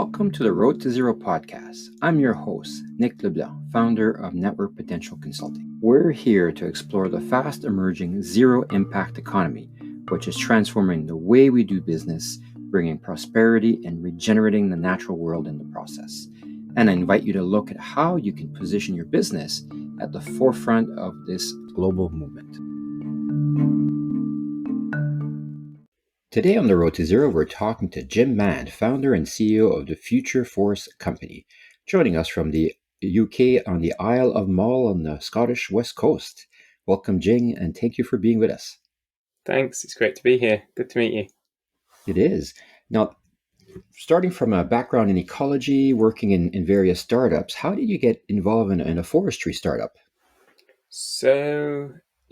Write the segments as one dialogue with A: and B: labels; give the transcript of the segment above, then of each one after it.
A: Welcome to the Road to Zero podcast. I'm your host, Nick LeBlanc, founder of Network Potential Consulting. We're here to explore the fast emerging zero impact economy, which is transforming the way we do business, bringing prosperity and regenerating the natural world in the process. And I invite you to look at how you can position your business at the forefront of this global movement. Today on the Road to Zero, we're talking to Jim Mann, founder and CEO of the Future Force Company, joining us from the UK on the Isle of Mull on the Scottish West Coast. Welcome, Jing, and thank you for being with us.
B: Thanks. It's great to be here. Good to meet you.
A: It is. Now, starting from a background in ecology, working in various startups, how did you get involved in a forestry startup?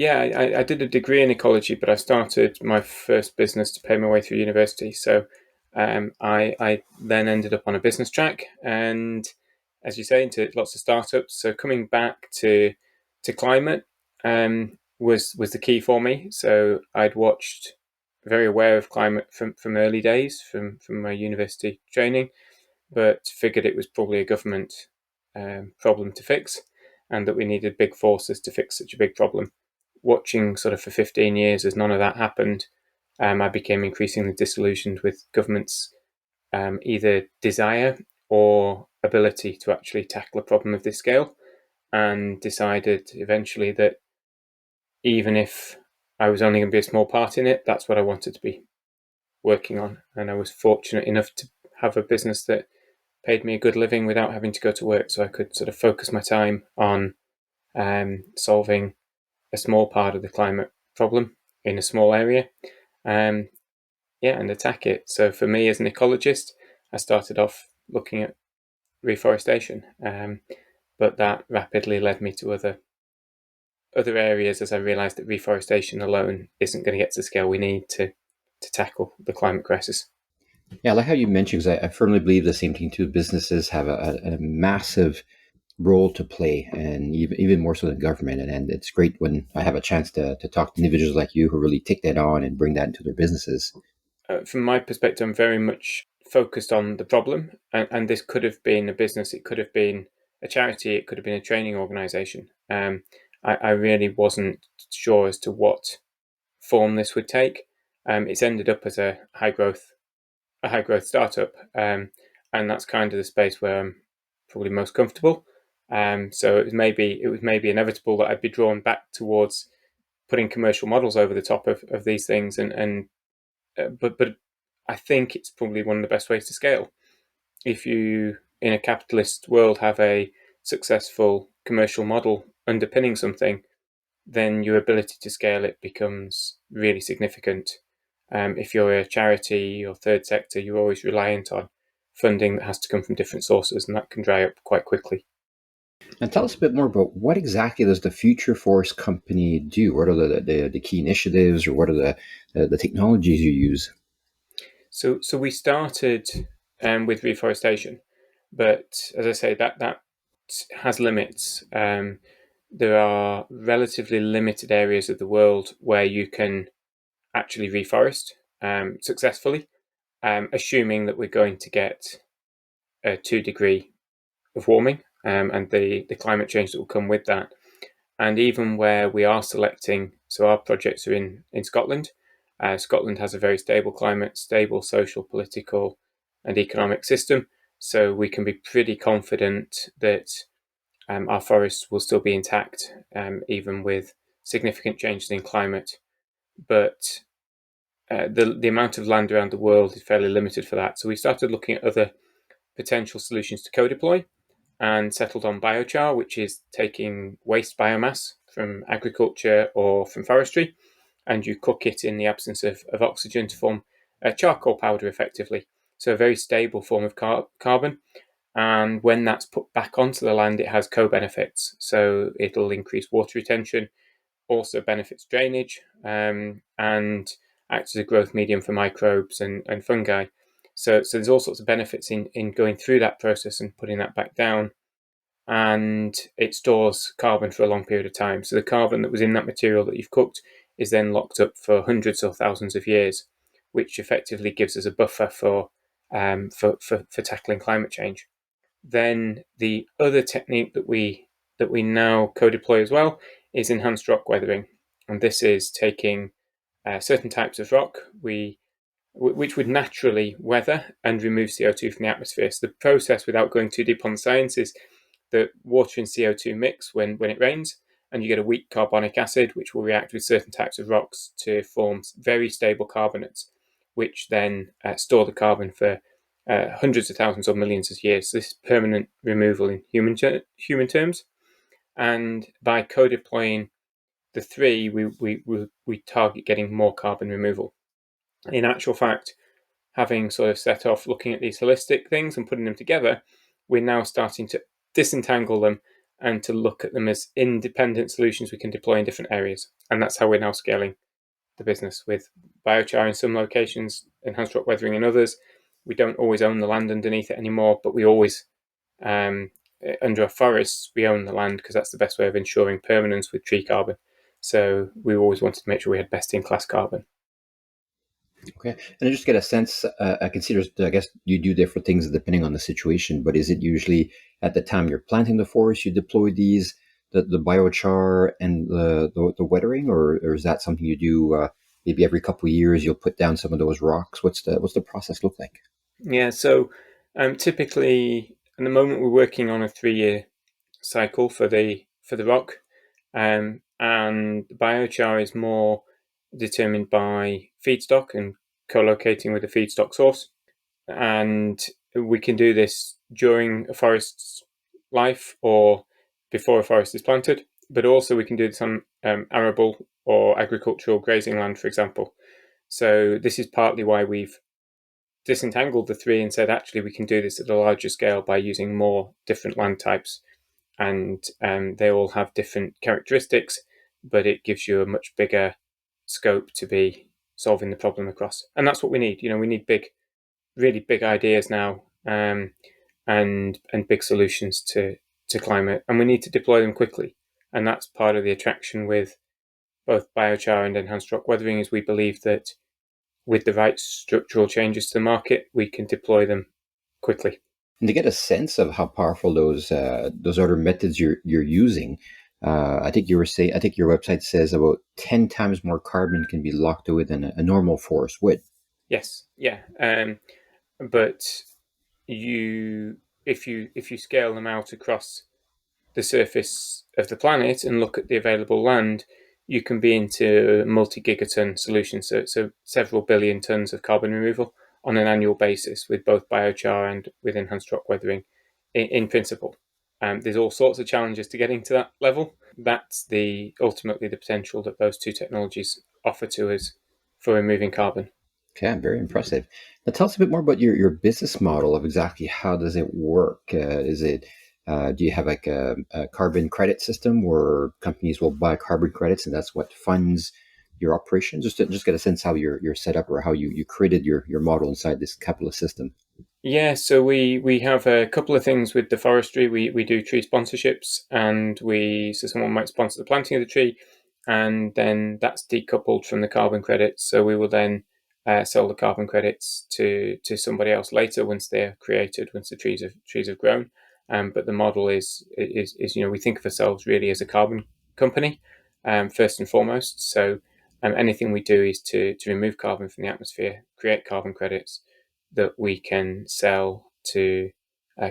B: I did a degree in ecology, but I started my first business to pay my way through university. So I then ended up on a business track and, as you say, into lots of startups. So coming back to climate was the key for me. So I'd watched, very aware of climate from early days, from my university training, but figured it was probably a government problem to fix, and that we needed big forces to fix such a big problem. Watching sort of for 15 years as none of that happened, I became increasingly disillusioned with government's either desire or ability to actually tackle a problem of this scale, and decided eventually that even if I was only going to be a small part in it, that's what I wanted to be working on. And I was fortunate enough to have a business that paid me a good living without having to go to work, so I could sort of focus my time on solving a small part of the climate problem in a small area, and attack it. So for me as an ecologist, I started off looking at reforestation, but that rapidly led me to other areas as I realised that reforestation alone isn't going to get to the scale we need to tackle the climate crisis.
A: Yeah, I like how you mentioned, because I firmly believe the same thing too. Businesses have a massive role to play, and even more so than government. And it's great when I have a chance to talk to individuals like you who really take that on and bring that into their businesses.
B: From my perspective, I'm very much focused on the problem, and this could have been a business, it could have been a charity, it could have been a training organisation. I really wasn't sure as to what form this would take. It's ended up as a high growth startup, and that's kind of the space where I'm probably most comfortable. So it was maybe inevitable that I'd be drawn back towards putting commercial models over the top of these things, but I think it's probably one of the best ways to scale. If you, in a capitalist world, have a successful commercial model underpinning something, then your ability to scale it becomes really significant. If you're a charity or third sector, you're always reliant on funding that has to come from different sources, and that can dry up quite quickly.
A: And tell us a bit more about what exactly does the Future Force Company do? What are the key initiatives, or what are the technologies you use?
B: So we started with reforestation, but as I say, that has limits. There are relatively limited areas of the world where you can actually reforest successfully, assuming that we're going to get a 2-degree of warming and the climate change that will come with that. And even where we are selecting, so our projects are in Scotland. Scotland has a very stable climate, stable social, political, and economic system. So we can be pretty confident that our forests will still be intact, even with significant changes in climate. But the amount of land around the world is fairly limited for that. So we started looking at other potential solutions to co-deploy, and settled on biochar, which is taking waste biomass from agriculture or from forestry, and you cook it in the absence of oxygen to form a charcoal powder effectively. So a very stable form of carbon. And when that's put back onto the land, it has co-benefits. So it'll increase water retention, also benefits drainage, and acts as a growth medium for microbes and fungi. So there's all sorts of benefits in going through that process and putting that back down. And it stores carbon for a long period of time. So the carbon that was in that material that you've cooked is then locked up for hundreds or thousands of years, which effectively gives us a buffer for for tackling climate change. Then the other technique that we now co-deploy as well is enhanced rock weathering, and this is taking certain types of rock which would naturally weather and remove CO2 from the atmosphere. So the process, without going too deep on the science, is that water and CO2 mix when it rains, and you get a weak carbonic acid, which will react with certain types of rocks to form very stable carbonates, which then store the carbon for hundreds of thousands or millions of years. So this is permanent removal in human terms. And by co-deploying the three, we target getting more carbon removal. In actual fact, having sort of set off looking at these holistic things and putting them together, we're now starting to disentangle them and to look at them as independent solutions we can deploy in different areas. And that's how we're now scaling the business, with biochar in some locations, enhanced rock weathering in others. We don't always own the land underneath it anymore, but we always, under our forests, we own the land because that's the best way of ensuring permanence with tree carbon. So we always wanted to make sure we had best-in-class carbon.
A: Okay, and I just get a sense. I can see there's, I guess you do different things depending on the situation, but is it usually at the time you're planting the forest you deploy these, the biochar and the weathering, or is that something you do maybe every couple of years? You'll put down some of those rocks. What's the process look like?
B: Yeah, so typically at the moment we're working on a 3-year cycle for the rock, and biochar is more determined by feedstock and co-locating with the feedstock source. And we can do this during a forest's life or before a forest is planted, but also we can do this on arable or agricultural grazing land, for example. So this is partly why we've disentangled the three and said, actually, we can do this at a larger scale by using more different land types. And they all have different characteristics, but it gives you a much bigger scope to be solving the problem across. And that's what we need. We need really big ideas now, and big solutions to climate, and we need to deploy them quickly. And that's part of the attraction with both biochar and enhanced rock weathering, is we believe that with the right structural changes to the market, we can deploy them quickly.
A: And to get a sense of how powerful those other methods you're using, I think you were saying, I think your website says about 10 times more carbon can be locked away than a normal forest would.
B: Yes, yeah, but if you scale them out across the surface of the planet and look at the available land, you can be into multi-gigaton solutions, so several billion tons of carbon removal on an annual basis with both biochar and with enhanced rock weathering in principle. There's all sorts of challenges to getting to that level. That's ultimately the potential that those two technologies offer to us for removing carbon.
A: Okay, very impressive. Now tell us a bit more about your business model of exactly how does it work. Do you have like a carbon credit system where companies will buy carbon credits and that's what funds your operations? Just get a sense how you're set up, or how you created your model inside this capitalist system.
B: Yeah, so we have a couple of things with the forestry. We do tree sponsorships, and so someone might sponsor the planting of the tree, and then that's decoupled from the carbon credits. So we will then sell the carbon credits to somebody else later once they're created, once the trees have grown. But the model is we think of ourselves really as a carbon company, first and foremost. So anything we do is to remove carbon from the atmosphere, create carbon credits that we can sell to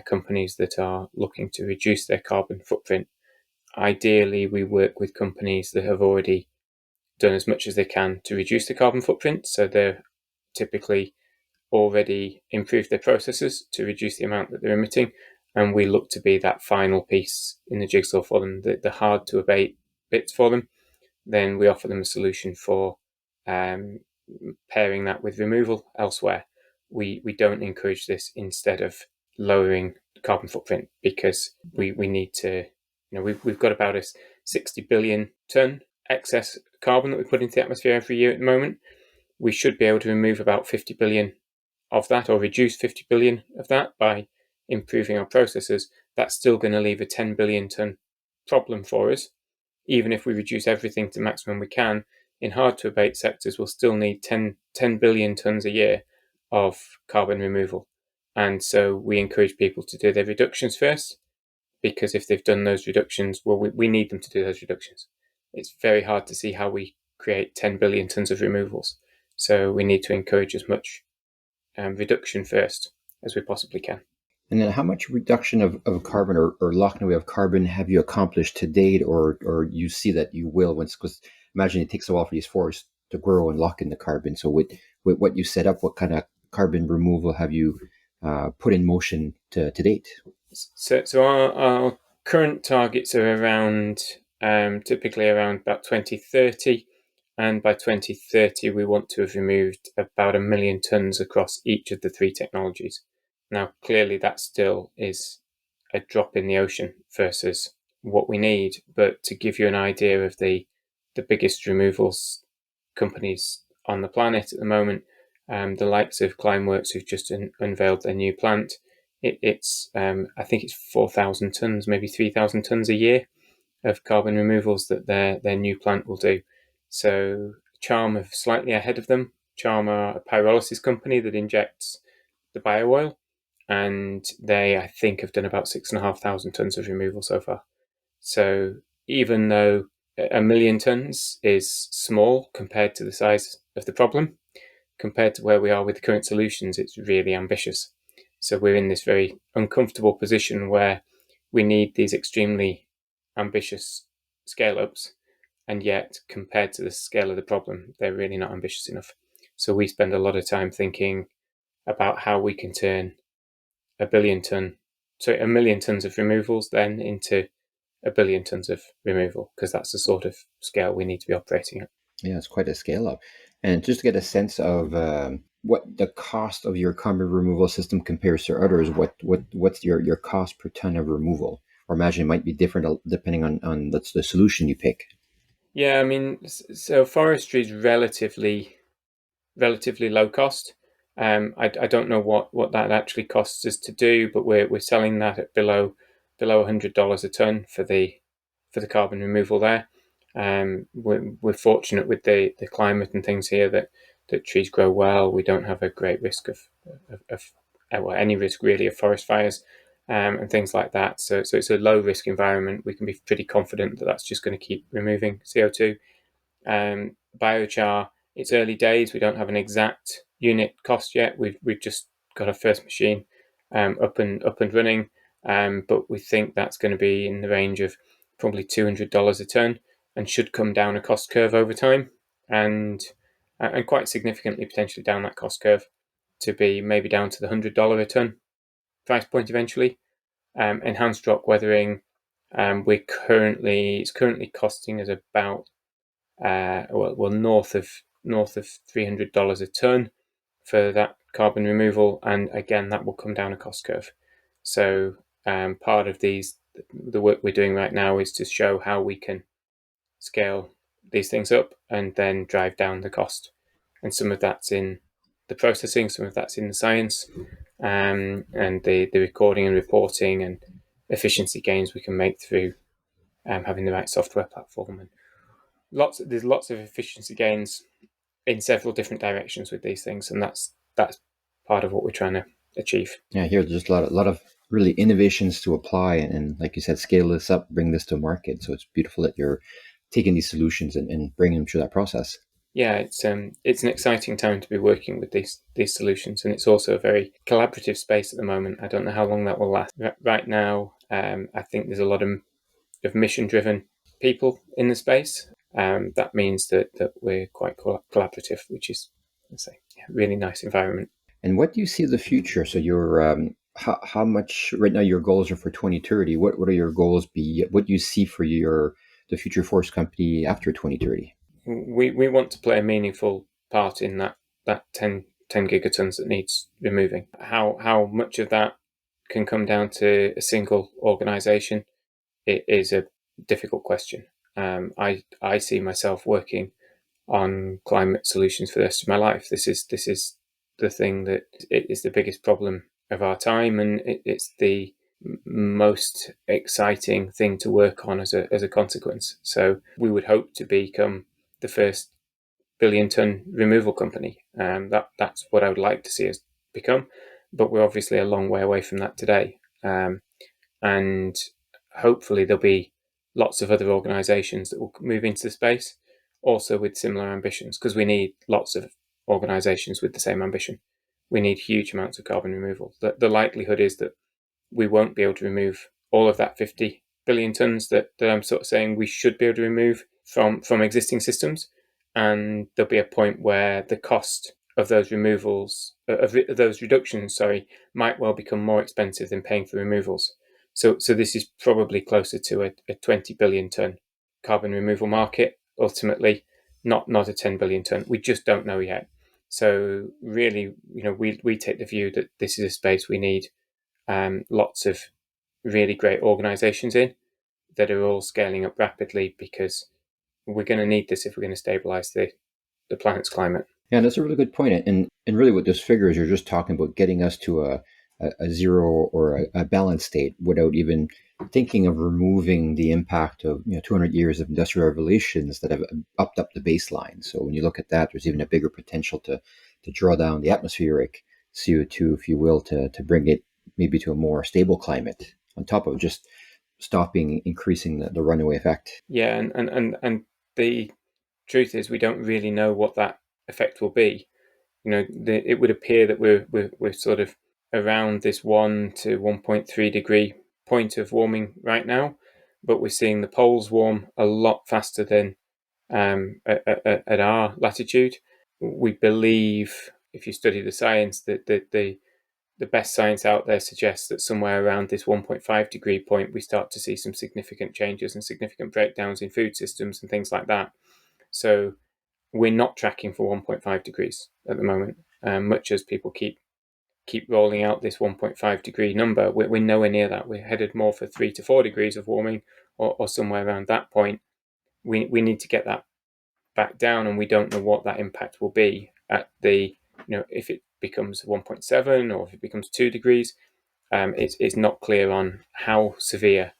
B: companies that are looking to reduce their carbon footprint. Ideally, we work with companies that have already done as much as they can to reduce the carbon footprint. So they're typically already improved their processes to reduce the amount that they're emitting. And we look to be that final piece in the jigsaw for them, the hard to abate bits for them. Then we offer them a solution for pairing that with removal elsewhere. We don't encourage this instead of lowering carbon footprint, because we need to, we've got about a 60 billion ton excess carbon that we put into the atmosphere every year at the moment. We should be able to remove about 50 billion of that, or reduce 50 billion of that by improving our processes. That's still going to leave a 10 billion ton problem for us. Even if we reduce everything to the maximum we can, in hard to abate sectors, we'll still need 10 billion tons a year of carbon removal. And so we encourage people to do their reductions first, because if they've done those reductions, well, we need them to do those reductions. It's very hard to see how we create 10 billion tonnes of removals. So we need to encourage as much reduction first as we possibly can.
A: And then how much reduction of carbon or locking away of carbon have you accomplished to date, or you see that you will once, because imagine it takes a while for these forests to grow and lock in the carbon. So with what you set up, what kind of carbon removal have you put in motion to date?
B: So our current targets are around typically around about 2030. And by 2030, we want to have removed about 1 million tonnes across each of the 3 technologies. Now, clearly, that still is a drop in the ocean versus what we need. But to give you an idea of the biggest removals companies on the planet at the moment, the likes of Climeworks, who've just unveiled their new plant, it's I think it's 4,000 tonnes, maybe 3,000 tonnes a year of carbon removals that their new plant will do. So Charm are slightly ahead of them. Charm are a pyrolysis company that injects the bio oil, and they, I think, have done about 6,500 tonnes of removal so far. So even though 1 million tonnes is small compared to the size of the problem, compared to where we are with the current solutions, it's really ambitious. So we're in this very uncomfortable position where we need these extremely ambitious scale-ups, and yet compared to the scale of the problem, they're really not ambitious enough. So we spend a lot of time thinking about how we can turn 1 million tonnes of removals then into 1 billion tonnes of removal, because that's the sort of scale we need to be operating at.
A: Yeah, it's quite a scale up. And just to get a sense of what the cost of your carbon removal system compares to others, what's your cost per ton of removal? Or imagine it might be different depending on the solution you pick.
B: Yeah, I mean, so forestry is relatively low cost. I don't know what that actually costs us to do, but we're selling that at below $100 a ton for the carbon removal there. We're fortunate with the climate and things here that trees grow well. We don't have a great risk of any risk really of forest fires and things like that. So it's a low risk environment. We can be pretty confident that that's just going to keep removing CO2. Biochar, it's early days. We don't have an exact unit cost yet. We've just got our first machine up and running, but we think that's going to be in the range of probably $200 a ton, and should come down a cost curve over time, and quite significantly potentially down that cost curve to be maybe down to the $100 a ton price point eventually. Enhanced rock weathering, it's currently costing us about north of $300 a ton for that carbon removal, and again that will come down a cost curve. So part of the work we're doing right now is to show how we can scale these things up and then drive down the cost. And some of that's in the processing, some of that's in the science, and the recording and reporting and efficiency gains we can make through having the right software platform. And there's lots of efficiency gains in several different directions with these things, and that's part of what we're trying to achieve.
A: Yeah, here there's just a lot of really innovations to apply, and like you said, scale this up, bring this to market. So it's beautiful that you're taking these solutions and bringing them through that process.
B: Yeah, it's an exciting time to be working with these solutions, and it's also a very collaborative space at the moment. I don't know how long that will last. Right now, I think there's a lot of mission-driven people in the space. That means that we're quite collaborative, which is, let's say, a really nice environment.
A: And what do you see the future? So you're how much right now your goals are for 2030? What are your goals be? What do you see for the future forest company after 2030?
B: We want to play a meaningful part in that 10 gigatons that needs removing. How much of that can come down to a single organisation? It is a difficult question. I see myself working on climate solutions for the rest of my life. This is the thing that it is the biggest problem of our time, and it's the most exciting thing to work on as a consequence. So we would hope to become the first billion ton removal company. That's what I would like to see us become, but we're obviously a long way away from that today. And hopefully there'll be lots of other organisations that will move into the space, also with similar ambitions, because we need lots of organisations with the same ambition. We need huge amounts of carbon removal. The likelihood is that we won't be able to remove all of that 50 billion tonnes that I'm sort of saying we should be able to remove from existing systems. And there'll be a point where the cost of those removals, of those reductions, might well become more expensive than paying for removals. So this is probably closer to a 20 billion tonne carbon removal market, ultimately, not a 10 billion tonne. We just don't know yet. So really, we take the view that this is a space we need lots of really great organisations in that are all scaling up rapidly, because we're going to need this if we're going to stabilise the planet's climate.
A: Yeah, that's a really good point. And really what those figures, you're just talking about getting us to a zero or a balanced state without even thinking of removing the impact of 200 years of industrial revolutions that have upped up the baseline. So when you look at that, there's even a bigger potential to draw down the atmospheric CO2, if you will, to bring it maybe to a more stable climate, on top of just stopping increasing the runaway effect.
B: Yeah, and the truth is we don't really know what that effect will be. It would appear that we're sort of around this 1 to 1.3 degree point of warming right now, but we're seeing the poles warm a lot faster than at our latitude. We believe, if you study the science, that the best science out there suggests that somewhere around this 1.5 degree point, we start to see some significant changes and significant breakdowns in food systems and things like that. So we're not tracking for 1.5 degrees at the moment, much as people keep rolling out this 1.5 degree number. We're nowhere near that. We're headed more for 3 to 4 degrees of warming, or somewhere around that point. We need to get that back down, and we don't know what that impact will be at if it becomes 1.7 or if it becomes 2 degrees. It's not clear on how severe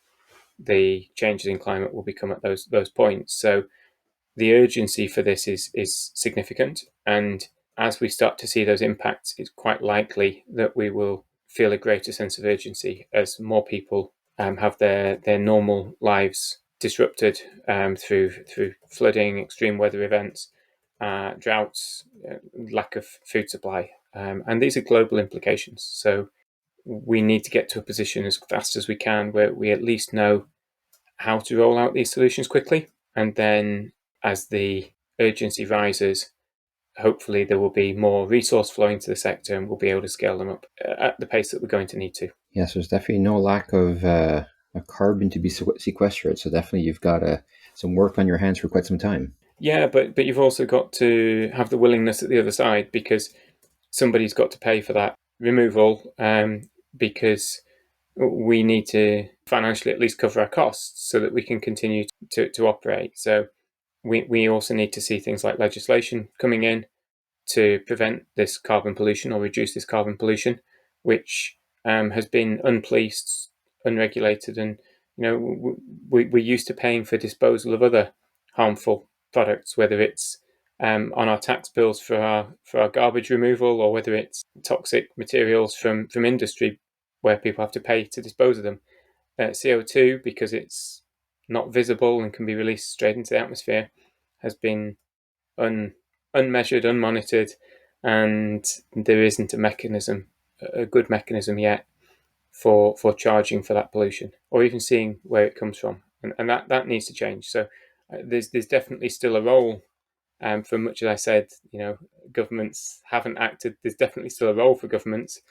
B: the changes in climate will become at those points. So the urgency for this is significant, and as we start to see those impacts, it's quite likely that we will feel a greater sense of urgency as more people have their normal lives disrupted through flooding, extreme weather events, droughts, lack of food supply, and these are global implications. So we need to get to a position as fast as we can where we at least know how to roll out these solutions quickly, and then as the urgency rises, hopefully there will be more resource flowing to the sector, and we'll be able to scale them up at the pace that we're going to need to.
A: Yes, there's definitely no lack of carbon to be sequestered. So definitely you've got some work on your hands for quite some time.
B: Yeah, but you've also got to have the willingness at the other side, because somebody's got to pay for that removal, because we need to financially at least cover our costs so that we can continue to operate. So we also need to see things like legislation coming in to prevent this carbon pollution or reduce this carbon pollution, which has been unpoliced, unregulated, and we're used to paying for disposal of other harmful products, whether it's on our tax bills for our garbage removal, or whether it's toxic materials from industry where people have to pay to dispose of them. CO2, because it's not visible and can be released straight into the atmosphere, has been unmeasured, unmonitored, and there isn't a good mechanism yet for charging for that pollution, or even seeing where it comes from, and that needs to change. So there's definitely still a role. For much as I said, governments haven't acted, there's definitely still a role for governments.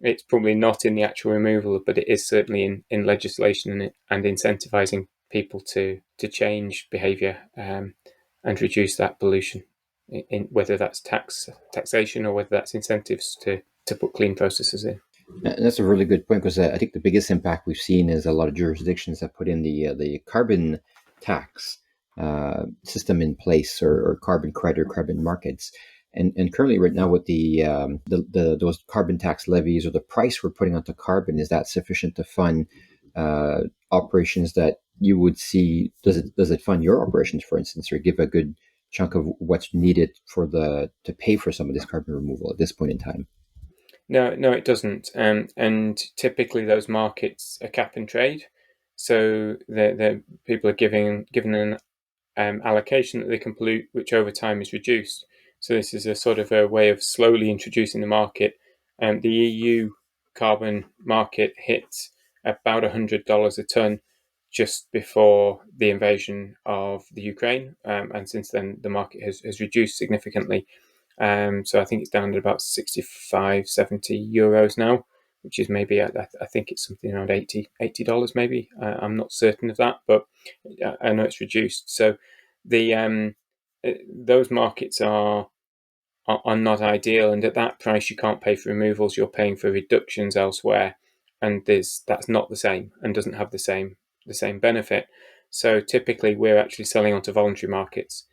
B: It's probably not in the actual removal, but it is certainly in legislation and incentivizing people to change behaviour and reduce that pollution, whether that's taxation or whether that's incentives to put clean processes in.
A: And that's a really good point, because I think the biggest impact we've seen is a lot of jurisdictions that put in the carbon tax system in place, or carbon credit or carbon markets. And currently, right now, with the those carbon tax levies, or the price we're putting onto carbon, is that sufficient to fund operations that you would see? Does it fund your operations, for instance, or give a good chunk of what's needed to pay for some of this carbon removal at this point in time.
B: No, it doesn't. And typically those markets are cap and trade, so the people are given an allocation that they can pollute, which over time is reduced. So this is a sort of a way of slowly introducing the market. The EU carbon market hit about $100 a ton just before the invasion of the Ukraine, and since then the market has reduced significantly. So I think it's down to about 65, 70 euros now, which is maybe, I think it's something around $80 maybe. I'm not certain of that, but I know it's reduced. So the those markets are not ideal, and at that price you can't pay for removals. You're paying for reductions elsewhere, and that's not the same and doesn't have the same benefit. So typically we're actually selling onto voluntary markets.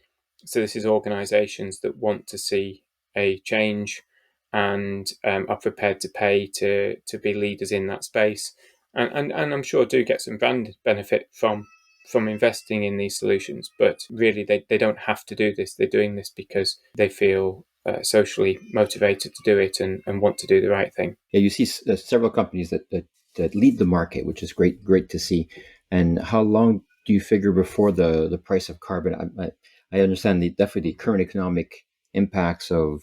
B: So this is organisations that want to see a change and are prepared to pay to be leaders in that space, and I'm sure do get some brand benefit from investing in these solutions. But really, they don't have to do this. They're doing this because they feel socially motivated to do it and want to do the right thing.
A: Yeah, you see several companies that lead the market, which is great to see. And how long do you figure before the price of carbon? I understand definitely the current economic impacts of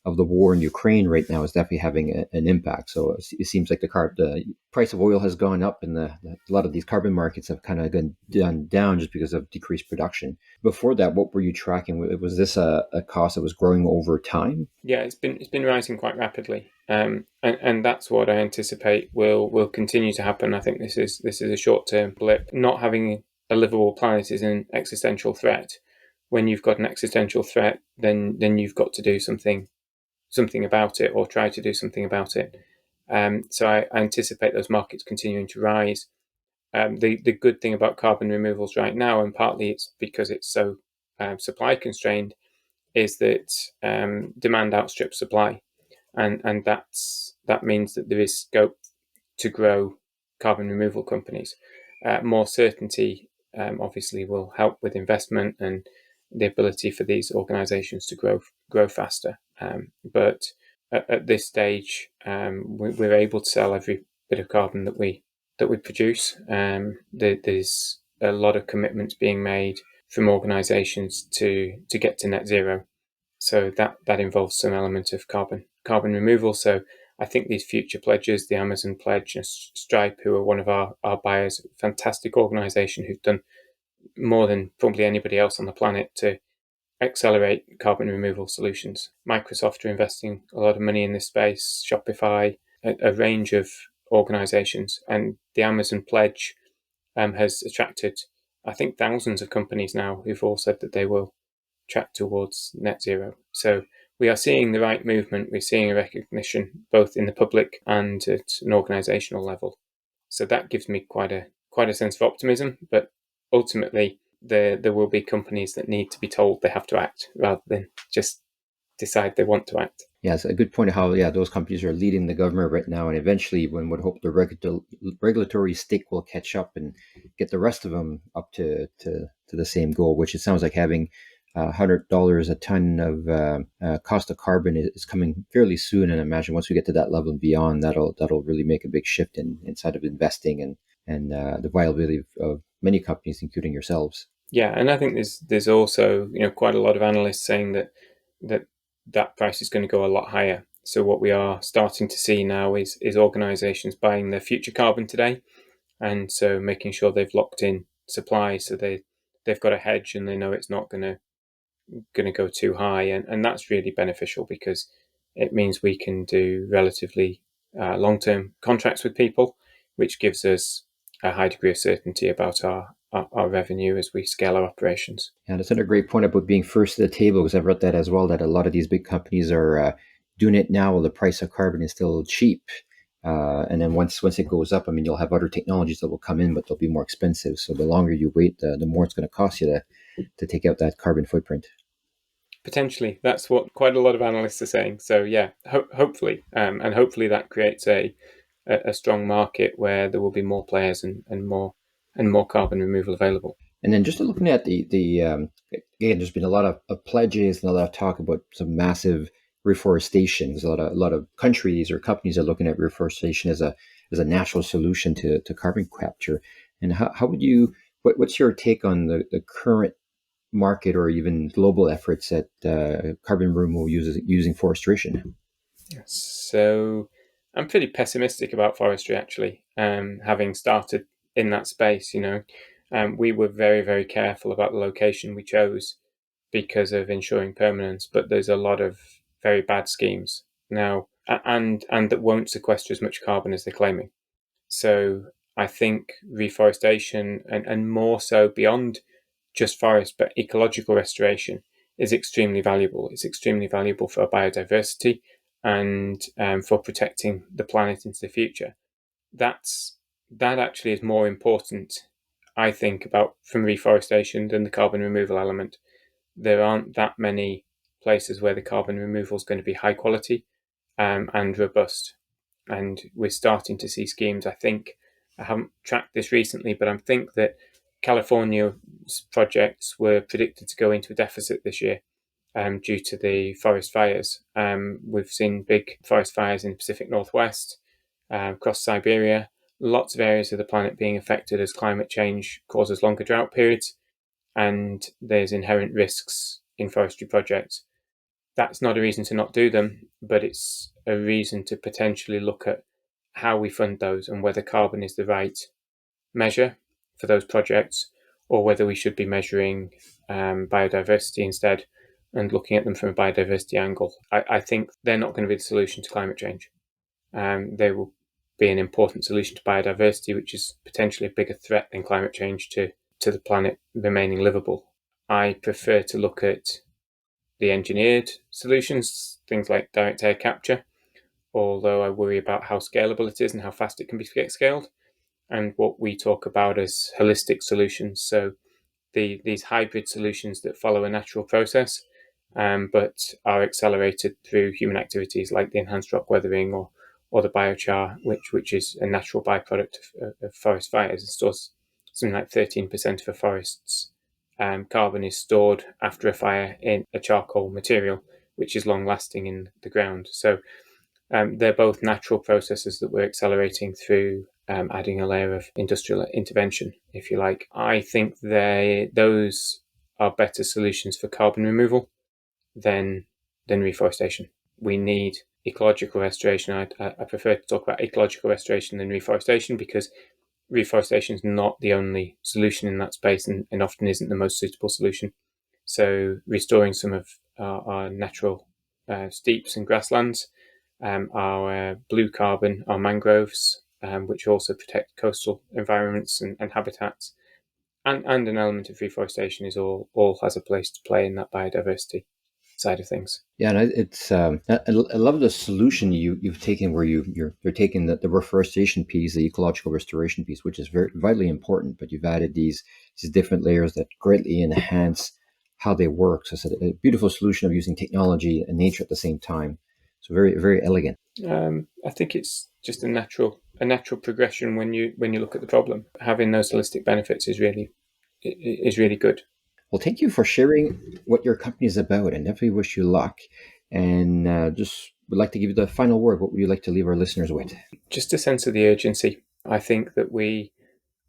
A: the war in Ukraine right now is definitely having an impact. So it seems like the price of oil has gone up, and a lot of these carbon markets have kind of gone down just because of decreased production. Before that, what were you tracking? Was this a cost that was growing over time?
B: Yeah, it's been rising quite rapidly, and that's what I anticipate will continue to happen. I think this is a short term blip. Not having a livable planet is an existential threat. When you've got an existential threat, then you've got to do something about it, or try to do something about it. So I anticipate those markets continuing to rise. The good thing about carbon removals right now, and partly it's because it's so supply constrained, is that demand outstrips supply, and that means that there is scope to grow carbon removal companies. More certainty obviously will help with investment and the ability for these organisations to grow faster. But at this stage, we're able to sell every bit of carbon that we produce. There's a lot of commitments being made from organisations to get to net zero. So that involves some element of carbon removal. So I think these future pledges, the Amazon pledge, and Stripe, who are one of our buyers, fantastic organisation who've done more than probably anybody else on the planet to accelerate carbon removal solutions. Microsoft are investing a lot of money in this space, Shopify, a range of organisations, and the Amazon pledge has attracted, I think, thousands of companies now who've all said that they will track towards net zero. So we are seeing the right movement. We're seeing a recognition both in the public and at an organisational level. So that gives me quite a sense of optimism. But ultimately, there will be companies that need to be told they have to act rather than just decide they want to act.
A: Yeah, it's a good point of how those companies are leading the government right now, and eventually one would hope the regulatory stick will catch up and get the rest of them up to the same goal, which it sounds like having $100 a ton of cost of carbon is coming fairly soon. And I imagine once we get to that level and beyond, that'll really make a big shift inside of investing and the viability of many companies, including yourselves.
B: Yeah, and I think there's also quite a lot of analysts saying that price is going to go a lot higher. So what we are starting to see now is organisations buying their future carbon today, and so making sure they've locked in supply, so they've got a hedge and they know it's not going to go too high, and that's really beneficial because it means we can do relatively long-term contracts with people, which gives us a high degree of certainty about our revenue as we scale our operations.
A: Yeah, that's another great point about being first to the table, because I've read that as well, that a lot of these big companies are doing it now while the price of carbon is still cheap. And then once it goes up, I mean, you'll have other technologies that will come in, but they'll be more expensive. So the longer you wait, the more it's going to cost you to take out that carbon footprint.
B: Potentially, that's what quite a lot of analysts are saying. So yeah, hopefully, and hopefully that creates a strong market where there will be more players and more carbon removal available.
A: And then just looking at again, there's been a lot of pledges and a lot of talk about some massive reforestation. There's a lot of countries or companies are looking at reforestation as a natural solution to carbon capture. And how would you what's your take on the current market or even global efforts at carbon removal using forestation?
B: So I'm pretty pessimistic about forestry, actually. Having started in that space, we were very, very careful about the location we chose because of ensuring permanence. But there's a lot of very bad schemes now, and that won't sequester as much carbon as they're claiming. So I think reforestation and more so beyond just forest, but ecological restoration is extremely valuable. It's extremely valuable for biodiversity and for protecting the planet into the future. That actually is more important, I think, about from reforestation than the carbon removal element. There aren't that many places where the carbon removal is going to be high quality and robust. And we're starting to see schemes. I think I haven't tracked this recently, but I think that California's projects were predicted to go into a deficit this year due to the forest fires. We've seen big forest fires in the Pacific Northwest, across Siberia, lots of areas of the planet being affected as climate change causes longer drought periods, and there's inherent risks in forestry projects. That's not a reason to not do them, but it's a reason to potentially look at how we fund those and whether carbon is the right measure for those projects, or whether we should be measuring biodiversity instead and looking at them from a biodiversity angle. I think they're not going to be the solution to climate change. They will be an important solution to biodiversity, which is potentially a bigger threat than climate change to the planet remaining livable. I prefer to look at the engineered solutions, things like direct air capture, although I worry about how scalable it is and how fast it can be scaled, and what we talk about as holistic solutions. So these hybrid solutions that follow a natural process, but are accelerated through human activities like the enhanced rock weathering or the biochar, which is a natural byproduct of forest fires. It stores something like 13% of a forest's carbon is stored after a fire in a charcoal material, which is long lasting in the ground. So they're both natural processes that we're accelerating through adding a layer of industrial intervention, if you like. I think those are better solutions for carbon removal than reforestation. We need ecological restoration. I prefer to talk about ecological restoration than reforestation, because reforestation is not the only solution in that space, and often isn't the most suitable solution. So restoring some of our natural steeps and grasslands, our blue carbon, our mangroves, which also protect coastal environments and habitats, and an element of reforestation is all has a place to play in that biodiversity side of things.
A: Yeah, and it's I love the solution you've taken, where you're taking the reforestation piece, the ecological restoration piece, which is very vitally important, but you've added these different layers that greatly enhance how they work. So it's a beautiful solution of using technology and nature at the same time. So very, very elegant.
B: I think it's just a natural progression when you look at the problem. Having those holistic benefits is really good.
A: Well, thank you for sharing what your company is about, and definitely wish you luck. And just would like to give you the final word. What would you like to leave our listeners with?
B: Just a sense of the urgency. I think that we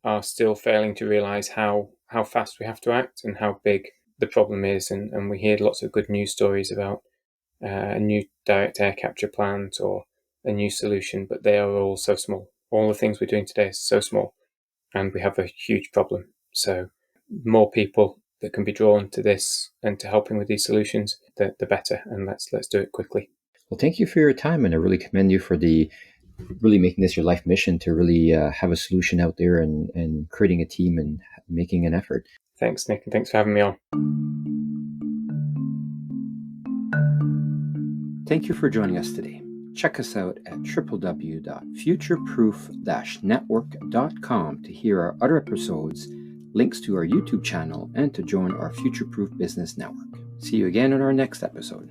B: are still failing to realise how fast we have to act and how big the problem is. And we hear lots of good news stories about a new direct air capture plant or a new solution, but they are all so small. All the things we're doing today is so small, and we have a huge problem. So more people that can be drawn to this and to helping with these solutions, the better. And let's do it quickly.
A: Well, thank you for your time, and I really commend you for really making this your life mission to really have a solution out there and creating a team and making an effort.
B: Thanks, Nick, and thanks for having me on.
A: Thank you for joining us today. Check us out at www.futureproof-network.com to hear our other episodes, links to our YouTube channel, and to join our Future Proof Business Network. See you again on our next episode.